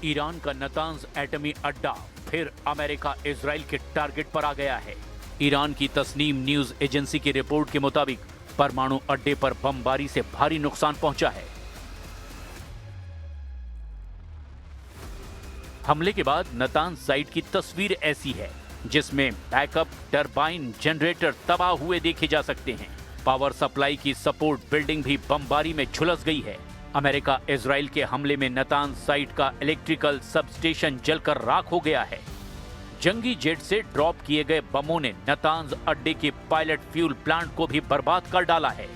Iran का Natanz एटमी अड्डा फिर अमेरिका इजराइल के टारगेट पर आ गया है। ईरान की तस्नीम न्यूज एजेंसी की रिपोर्ट के मुताबिक परमाणु अड्डे पर बमबारी से भारी नुकसान पहुंचा है। हमले के बाद नतांज साइट की तस्वीर ऐसी है जिसमें बैकअप टरबाइन जनरेटर तबाह हुए देखे जा सकते हैं। पावर सप्लाई की सपोर्ट बिल्डिंग भी बमबारी में झुलस गई है। अमेरिका इजराइल के हमले में नतांज साइट का इलेक्ट्रिकल सबस्टेशन जलकर राख हो गया है। जंगी जेट से ड्रॉप किए गए बमों ने नतांज अड्डे के पायलट फ्यूल प्लांट को भी बर्बाद कर डाला है।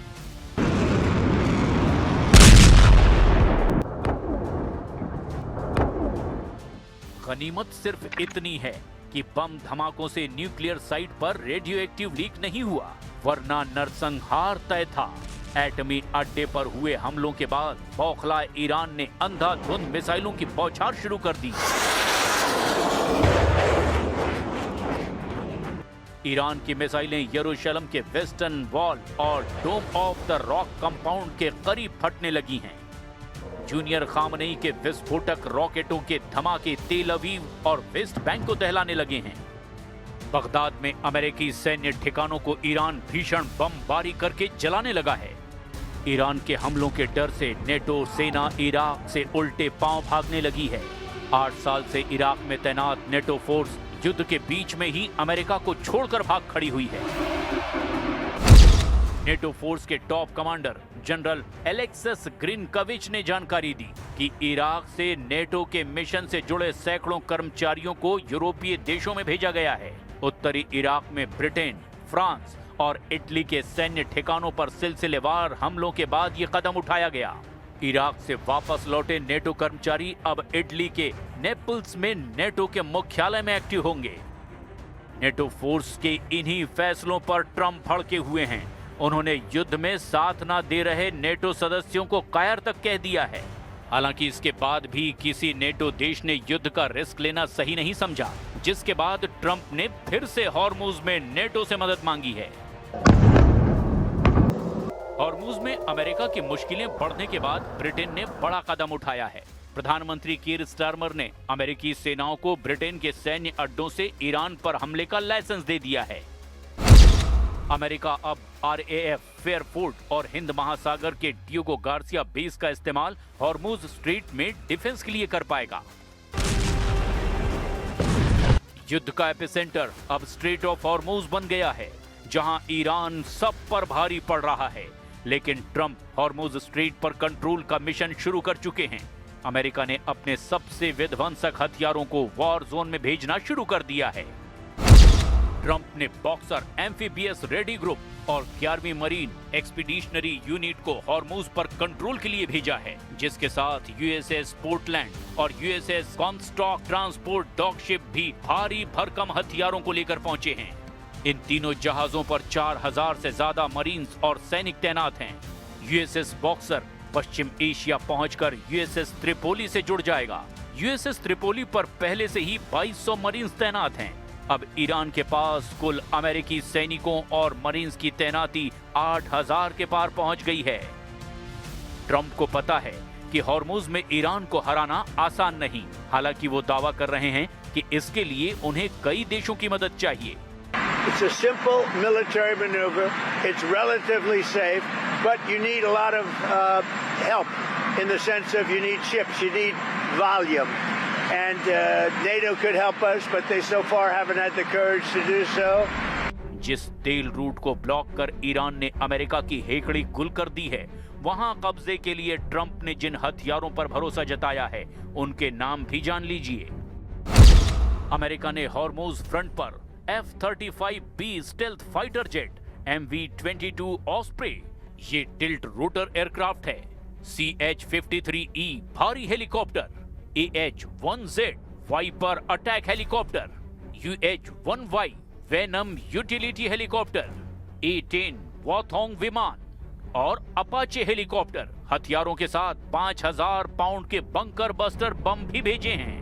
गनीमत सिर्फ इतनी है कि बम धमाकों से न्यूक्लियर साइट पर रेडियो एक्टिव लीक नहीं हुआ, वरना नरसंहार तय था। एटमी अड्डे पर हुए हमलों के बाद बौखलाए ईरान ने अंधाधुंध मिसाइलों की बौछार शुरू कर दी। ईरान की मिसाइलें यरूशलेम के वेस्टर्न वॉल और डोम ऑफ द रॉक कंपाउंड के करीब फटने लगी हैं। जूनियर खामनेई के विस्फोटक रॉकेटों के धमाके तेल अवीव और वेस्ट बैंक को दहलाने लगे हैं। बगदाद में अमेरिकी सैन्य ठिकानों को ईरान भीषण बमबारी करके जलाने लगा है। ईरान के हमलों के डर से नेटो सेना इराक से उल्टे पांव भागने लगी है। 8 साल से इराक में तैनात नेटो फोर्स युद्ध के बीच में ही अमेरिका को छोड़कर भाग खड़ी हुई है। नेटो फोर्स के टॉप कमांडर जनरल एलेक्सिस ग्रिनकविच ने जानकारी दी कि इराक से नेटो के मिशन से जुड़े सैकड़ों कर्मचारियों को यूरोपीय देशों में भेजा गया है। उत्तरी इराक में ब्रिटेन, फ्रांस और इटली के सैन्य ठिकानों पर सिलसिलेवार हमलों के बाद ये कदम उठाया गया। इराक से वापस लौटे नेटो कर्मचारी अब इटली के नेपल्स में नेटो के मुख्यालय में एक्टिव होंगे। नेटो फोर्स के इन्हीं फैसलों पर ट्रंप भड़के हुए हैं। उन्होंने युद्ध में साथ ना दे रहे नेटो सदस्यों को कायर तक कह दिया है। हालांकि इसके बाद भी किसी नेटो देश ने युद्ध का रिस्क लेना सही नहीं समझा, जिसके बाद ट्रंप ने फिर से हॉर्मुज में नेटो से मदद मांगी है। हॉर्मुज में अमेरिका की मुश्किलें बढ़ने के बाद ब्रिटेन ने बड़ा कदम उठाया है। प्रधानमंत्री कीर स्टारमर ने अमेरिकी सेनाओं को ब्रिटेन के सैन्य अड्डों से ईरान पर हमले का लाइसेंस दे दिया है। अमेरिका अब RAF फेयरफोर्ट और हिंद महासागर के डियोगो गार्सिया बेस का इस्तेमाल हॉर्मुज स्ट्रेट में डिफेंस के लिए कर पाएगा। युद्ध का एपिसेंटर अब स्ट्रेट ऑफ हॉर्मुज बन गया है, जहां ईरान सब पर भारी पड़ रहा है। लेकिन ट्रंप हॉर्मुज स्ट्रेट पर कंट्रोल का मिशन शुरू कर चुके हैं। अमेरिका ने अपने सबसे विध्वंसक हथियारों को वॉर जोन में भेजना शुरू कर दिया है। ट्रंप ने बॉक्सर एम्फीबियस रेडी ग्रुप और 11वीं मरीन एक्सपीडिशनरी यूनिट को हॉर्मुज पर कंट्रोल के लिए भेजा है, जिसके साथ USS पोर्टलैंड और USS कॉनस्टॉक ट्रांसपोर्ट डॉकशिप भी भारी भरकम हथियारों को लेकर पहुंचे हैं। इन तीनों जहाजों पर 4000 से ज्यादा मरीन्स और सैनिक तैनात हैं। USS बॉक्सर पश्चिम एशिया पहुंचकर USS त्रिपोली से जुड़ जाएगा। USS त्रिपोली पर पहले से ही 2200 मरीन्स तैनात हैं। अब ईरान के पास कुल अमेरिकी सैनिकों और मरीन्स की तैनाती 8000 के पार पहुंच गई है। ट्रंप को पता है कि हॉर्मुज में ईरान को हराना आसान नहीं। हालांकि वो दावा कर रहे हैं कि इसके लिए उन्हें कई देशों की मदद चाहिए। It's a simple military maneuver. It's relatively safe, but you need a lot of help in the sense of you need ships, you need volume. And NATO could help us, but they so far haven't had the courage to do so. जिस तेल root को block कर Iran ने America की हेकड़ी गुल कर दी है, वहां कब्जे के लिए ट्रंप ने जिन हथियारों पर भरोसा जताया है, उनके नाम भी जान लीजिए। अमेरिका ने हॉर्मुज फ्रंट पर F-35B stealth fighter jet, MV-22 Osprey, ये टिल्ट रोटर एयरक्राफ्ट है, CH-53E भारी helicopter, AH-1Z Viper attack helicopter, UH-1Y Venom utility helicopter, A-10 वॉथोंग विमान और अपाचे हेलीकॉप्टर हथियारों के साथ 5000 पाउंड के बंकर बस्टर बम भी भेजे हैं।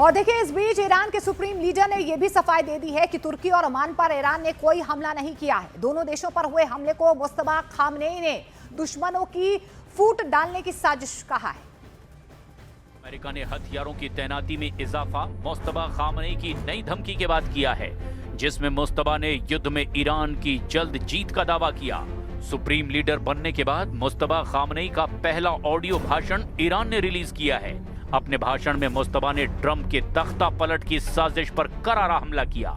और देखिए, इस बीच ईरान के सुप्रीम लीडर ने यह भी सफाई दे दी है कि तुर्की और ओमान पर ईरान ने कोई हमला नहीं किया है। दोनों देशों पर हुए हमले को मुस्तफा खामनेई ने दुश्मनों की फूट डालने की साजिश कहा है। अमेरिका ने हथियारों की तैनाती में इजाफा मुस्तबा खामनेई की नई धमकी के बाद किया है, जिसमें मुस्तबा ने युद्ध में ईरान की जल्द जीत का दावा किया। सुप्रीम लीडर बनने के बाद मुस्तबा खामनेई का पहला ऑडियो भाषण ईरान ने रिलीज किया है। अपने भाषण में मुस्तबा ने ट्रंप के तख्ता पलट की साजिश पर करारा हमला किया।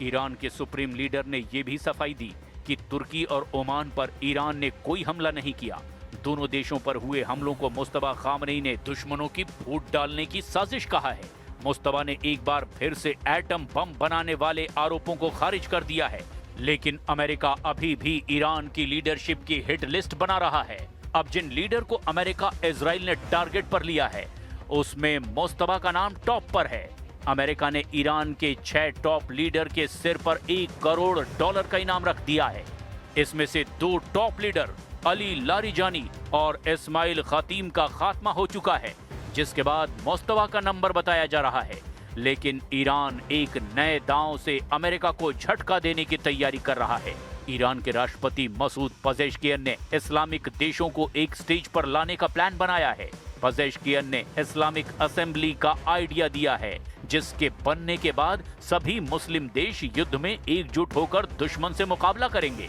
ईरान के सुप्रीम लीडर ने यह भी सफाई दी कि तुर्की और ओमान पर ईरान ने कोई हमला नहीं किया। दोनों देशों पर हुए हमलों को मुस्तबा खामनेई ने दुश्मनों की फूट डालने की साजिश कहा है। मुस्तबा ने एक बार फिर से एटम बम बनाने वाले आरोपों को खारिज कर दिया है, लेकिन अमेरिका अभी भी ईरान की लीडरशिप की हिट लिस्ट बना रहा है। अब जिन लीडर को अमेरिका इजराइल ने टारगेट पर लिया है, उसमें मुस्तबा का नाम टॉप पर है। अमेरिका ने ईरान के 6 टॉप लीडर के सिर पर $1 करोड़ का इनाम रख दिया है। इसमें से 2 टॉप लीडर अली लारिजानी और इस्माइल खतीम का खात्मा हो चुका है, जिसके बाद मुस्तबा का नंबर बताया जा रहा है। लेकिन ईरान एक नए दांव से अमेरिका को झटका देने की तैयारी कर रहा है। ईरान के राष्ट्रपति मसूद पजेश्कियन ने इस्लामिक देशों को एक स्टेज पर लाने का प्लान बनाया है। पजेश्कियन ने इस्लामिक असेंबली का आइडिया दिया है, जिसके बनने के बाद सभी मुस्लिम देश युद्ध में एकजुट होकर दुश्मन से मुकाबला करेंगे।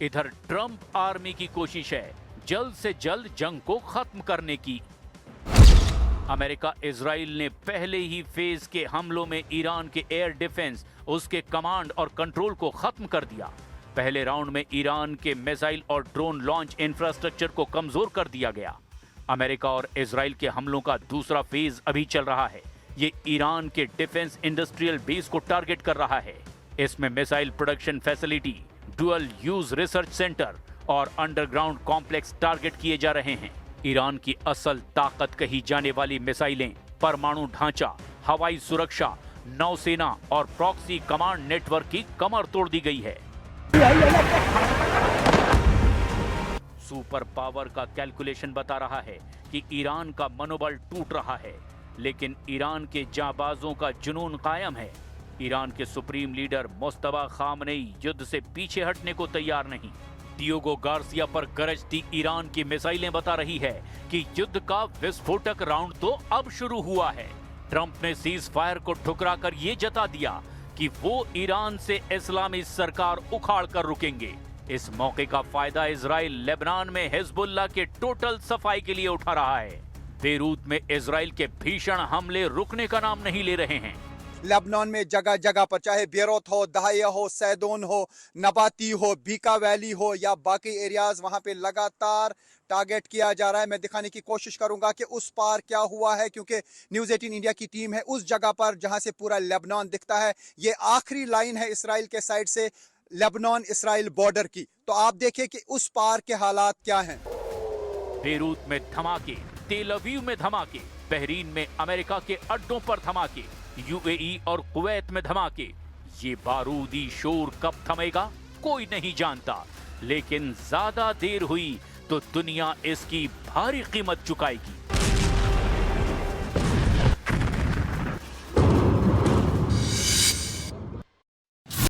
इधर ट्रंप आर्मी की कोशिश है जल्द से जल्द जंग को खत्म करने की। अमेरिका इजराइल ने पहले ही फेज के हमलों में ईरान के एयर डिफेंस, उसके कमांड और कंट्रोल को खत्म कर दिया। पहले राउंड में ईरान के मिसाइल और ड्रोन लॉन्च इंफ्रास्ट्रक्चर को कमजोर कर दिया गया। अमेरिका और इजराइल के हमलों का दूसरा फेज अभी चल रहा है। ये ईरान के डिफेंस इंडस्ट्रियल बेस को टारगेट कर रहा है। इसमें missile production facility, dual use research centre और अंडरग्राउंड कॉम्प्लेक्स टारगेट किए जा रहे हैं। ईरान की असल ताकत कही जाने वाली मिसाइलें, परमाणु ढांचा, हवाई सुरक्षा, नौसेना और प्रॉक्सी कमांड नेटवर्क की कमर तोड़ दी गई है। सुपर पावर का कैलकुलेशन बता रहा है कि ईरान का मनोबल टूट रहा है, लेकिन ईरान के जाबाजों का जुनून कायम है। ईरान के सुप्रीम लीडर मुस्तबा खामनेई युद्ध से पीछे हटने को तैयार नहीं। डियोगो गार्सिया पर गरजती ईरान की मिसाइलें बता रही है कि युद्ध का विस्फोटक राउंड तो अब शुरू हुआ है। ट्रंप ने सीज फायर को ठुकराकर ये जता दिया कि वो ईरान से इस्लामी सरकार उखाड़ कर रुकेंगे। इस मौके का फायदा इजराइल लेबनान में हिजबुल्लाह के टोटल सफाई के लिए उठा रहा है। बेरूत में इजराइल के भीषण हमले रुकने का नाम नहीं ले रहे हैं। लेबनान में जगह जगह पर, चाहे बेरूत हो, दहाया हो, सैदोन हो, नबाती हो, बीका वैली हो या बाकी एरियाज, वहां पे लगातार टारगेट किया जा रहा है। मैं दिखाने की कोशिश करूंगा कि उस पार क्या हुआ है, क्योंकि न्यूज़ 18 इंडिया की टीम है उस जगह पर जहां से पूरा लेबनान दिखता है। ये आखिरी लाइन है इसराइल के साइड से लेबनान इसराइल बॉर्डर की। तो आप देखिए कि उस पार के हालात क्या हैं। बेरूत में धमाके, तेल अवीव में धमाके, बहरीन में अमेरिका के अड्डों पर धमाके, यूएई और कुवैत में धमाके। ये बारूदी शोर कब थमेगा कोई नहीं जानता, लेकिन ज्यादा देर हुई तो दुनिया इसकी भारी कीमत चुकाएगी।